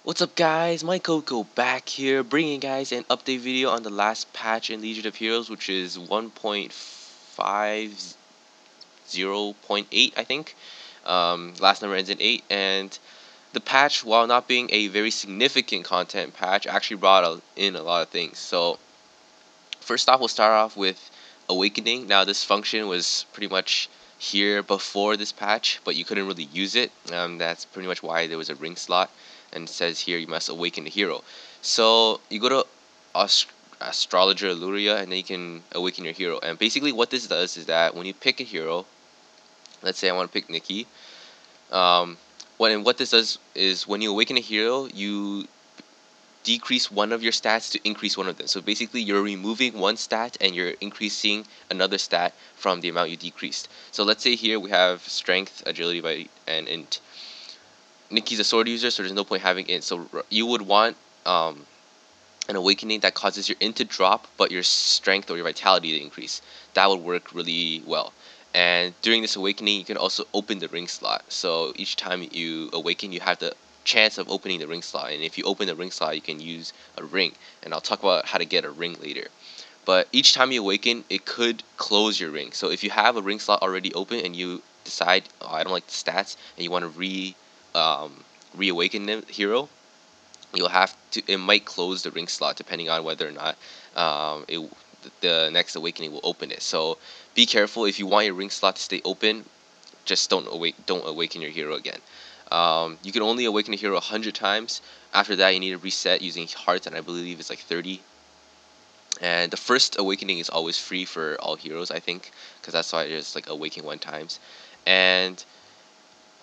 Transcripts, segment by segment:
What's up guys, MikeCoco back here bringing you guys an update video on the last patch in Legion of Heroes, which is 1.50.8 I think. Last number ends in 8, and the patch, while not being a very significant content patch, actually brought in a lot of things. So first off, we'll start off with Awakening. Now this function was pretty much here before this patch, but you couldn't really use it. That's pretty much why there was a ring slot, and it says here you must awaken a hero. So you go to Astrologer Luria, and then you can awaken your hero. And basically what this does is that when you pick a hero, let's say I want to pick Nicki, um, what this does is when you awaken a hero, you decrease one of your stats to increase one of them. So basically you're removing one stat and you're increasing another stat from the amount you decreased. So let's say here we have strength, agility, and int. Nicki's a sword user, so there's no point having int. So you would want an awakening that causes your int to drop but your strength or your vitality to increase. That would work really well. And during this awakening you can also open the ring slot. So each time you awaken you have the chance of opening the ring slot, and if you open the ring slot you can use a ring, and I'll talk about how to get a ring later. But each time you awaken it could close your ring. So if you have a ring slot already open and you decide, oh, I don't like the stats, and you want to reawaken the hero, you'll have to, it might close the ring slot depending on whether or not the next awakening will open it. So be careful. If you want your ring slot to stay open, just don't awaken your hero again. You can only awaken a hero 100 times. After that you need to reset using hearts, and I believe it's like 30. And the first awakening is always free for all heroes, I think, because that's why I just like awaken 1 times. And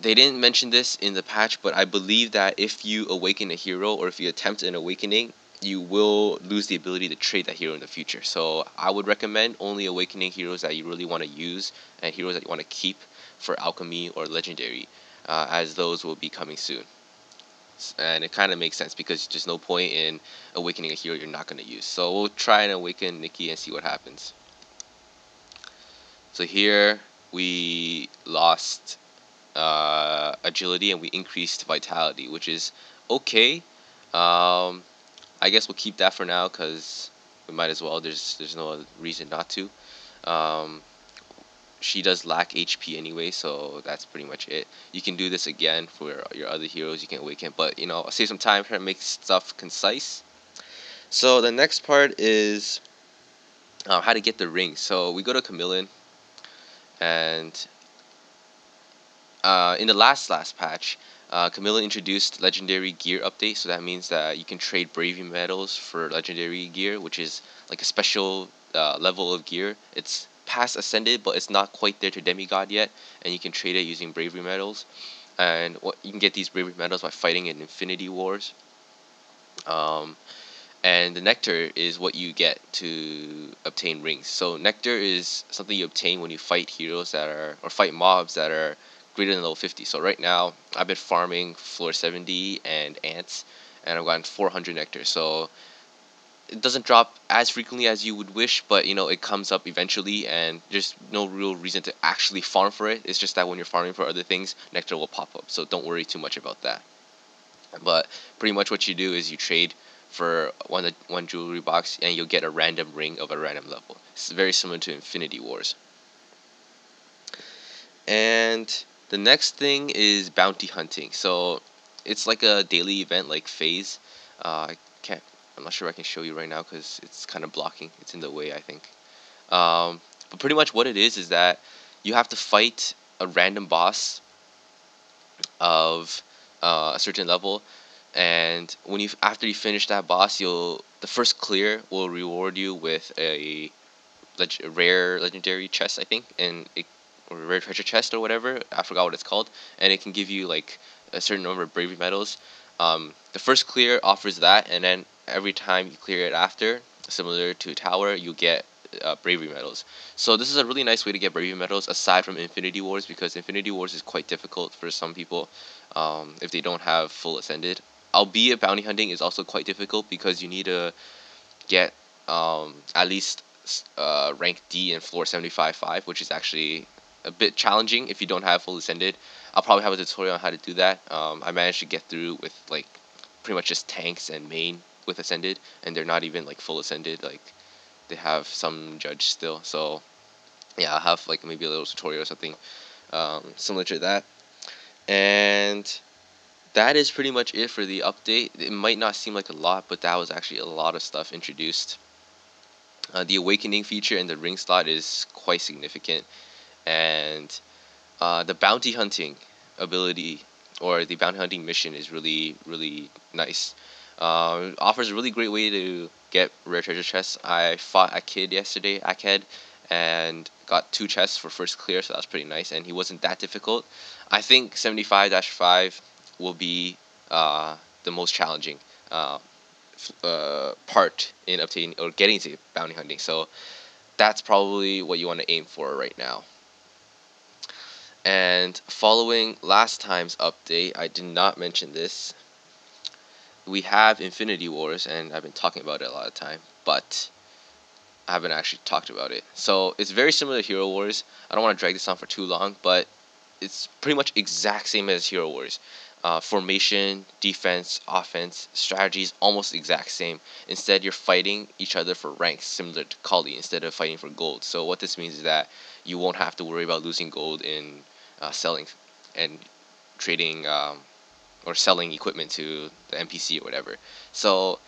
they didn't mention this in the patch, but I believe that if you awaken a hero or if you attempt an awakening, you will lose the ability to trade that hero in the future. So I would recommend only awakening heroes that you really want to use and heroes that you want to keep for alchemy or legendary, as those will be coming soon. And it kind of makes sense because there's no point in awakening a hero you're not going to use. So we'll try and awaken Nicki and see what happens. So here we lost agility and we increased vitality, which is okay. I guess we'll keep that for now because we might as well. There's no reason not to. Um, she does lack HP anyway, so that's pretty much it. You can do this again for your other heroes. You can awaken, but save some time, try to make stuff concise. So the next part is how to get the ring. So we go to Chameleon, and in the last patch, Chameleon introduced legendary gear update. So that means that you can trade bravery medals for legendary gear, which is like a special level of gear. It's past ascended, but it's not quite there to demigod yet, and you can trade it using bravery medals. And you can get these bravery medals by fighting in Infinity Wars. And the nectar is what you get to obtain rings. So nectar is something you obtain when you fight heroes that are, or fight mobs that are greater than level 50. So right now I've been farming floor 70 and ants, and I've gotten 400 nectar. So it doesn't drop as frequently as you would wish, but it comes up eventually, and there's no real reason to actually farm for it. It's just that when you're farming for other things, nectar will pop up. So don't worry too much about that. But pretty much what you do is you trade for one jewelry box, and you'll get a random ring of a random level. It's very similar to Infinity Wars. And the next thing is bounty hunting. So it's like a daily event like phase. I'm not sure I can show you right now because it's kind of blocking. It's in the way, I think. But pretty much what it is that you have to fight a random boss of a certain level, and after you finish that boss, the first clear will reward you with a rare legendary chest, I think, or rare treasure chest or whatever. I forgot what it's called, and it can give you like a certain number of bravery medals. The first clear offers that, and then every time you clear it after, similar to a tower, you get bravery medals. So this is a really nice way to get bravery medals aside from Infinity Wars, because Infinity Wars is quite difficult for some people if they don't have full ascended. Albeit bounty hunting is also quite difficult because you need to get at least rank D in floor 75.5, which is actually a bit challenging if you don't have full ascended. I'll probably have a tutorial on how to do that. I managed to get through with like pretty much just tanks and main with ascended, and they're not even like full ascended. Like they have some judge still. So yeah, I'll have like maybe a little tutorial or something similar to that. And that is pretty much it for the update. It might not seem like a lot, but that was actually a lot of stuff introduced. The awakening feature in the ring slot is quite significant, and the bounty hunting ability or the bounty hunting mission is really nice. Offers a really great way to get rare treasure chests. I fought a kid yesterday, and got 2 chests for first clear, so that was pretty nice. And he wasn't that difficult. I think 75-5 will be the most challenging part in obtaining or getting to bounty hunting. So that's probably what you want to aim for right now. And following last time's update, I did not mention this. We have Infinity Wars, and I've been talking about it a lot of time, but I haven't actually talked about it. So it's very similar to Hero Wars. I don't want to drag this on for too long, but it's pretty much exact same as Hero Wars. Formation, defense, offense, strategies, almost exact same. Instead, you're fighting each other for ranks, similar to Kali, instead of fighting for gold. So what this means is that you won't have to worry about losing gold in selling and trading or selling equipment to the NPC or whatever. So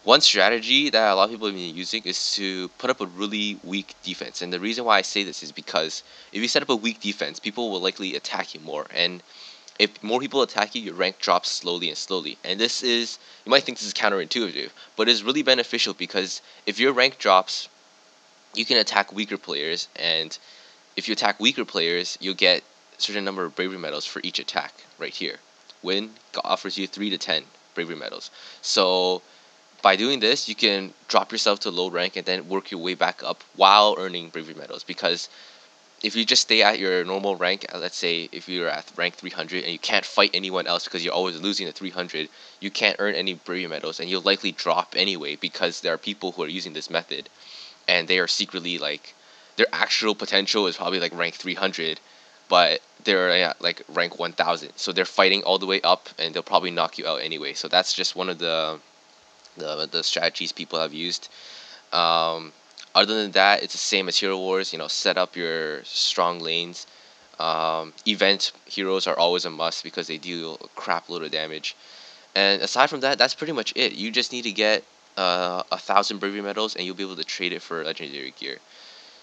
one strategy that a lot of people have been using is to put up a really weak defense. And the reason why I say this is because if you set up a weak defense, people will likely attack you more. And if more people attack you, your rank drops slowly and slowly. And this is, you might think this is counterintuitive, but it's really beneficial because if your rank drops, you can attack weaker players. And if you attack weaker players, you'll get a certain number of bravery medals for each attack right here. Win offers you 3 to 10 bravery medals. So by doing this, you can drop yourself to low rank and then work your way back up while earning bravery medals. Because if you just stay at your normal rank, let's say if you're at rank 300 and you can't fight anyone else because you're always losing at 300, you can't earn any bravery medals, and you'll likely drop anyway because there are people who are using this method, and they are secretly like, their actual potential is probably like rank 300, but they're at like rank 1000. So they're fighting all the way up, and they'll probably knock you out anyway. So that's just one of the strategies people have used. Um, Other than that, it's the same as Hero Wars. You know, set up your strong lanes. Event heroes are always a must because they deal a crap load of damage. And aside from that, that's pretty much it. You just need to get 1,000 bravery medals, and you'll be able to trade it for legendary gear.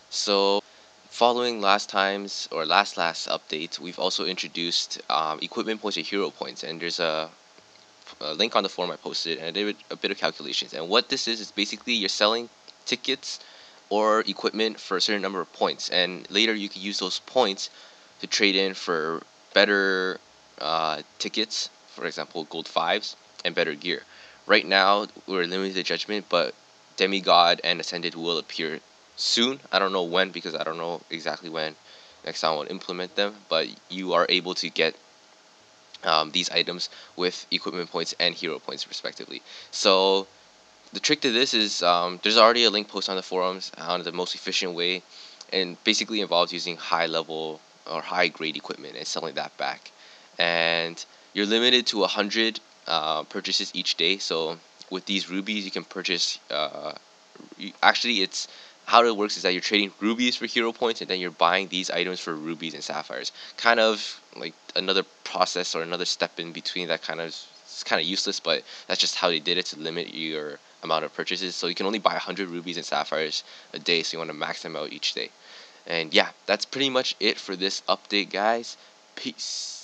So, following last time's or last update, we've also introduced equipment points and hero points, and there's a link on the forum I posted, and I did a bit of calculations. And what this is basically you're selling tickets or equipment for a certain number of points, and later you can use those points to trade in for better tickets, for example gold 5s, and better gear. Right now we're limited to judgment, but demigod and ascended will appear soon. I don't know when, because I don't know exactly when next time I'll implement them, but you are able to get these items with equipment points and hero points respectively. So the trick to this is there's already a link post on the forums on the most efficient way, and basically involves using high level or high grade equipment and selling that back. And you're limited to 100 purchases each day. So with these rubies, you can purchase. Actually, it's how it works is that you're trading rubies for hero points, and then you're buying these items for rubies and sapphires. Kind of like another process or another step in between that it's kind of useless, but that's just how they did it to limit your amount of purchases. So you can only buy 100 rubies and sapphires a day, so you want to max them out each day. And yeah, that's pretty much it for this update, guys. Peace.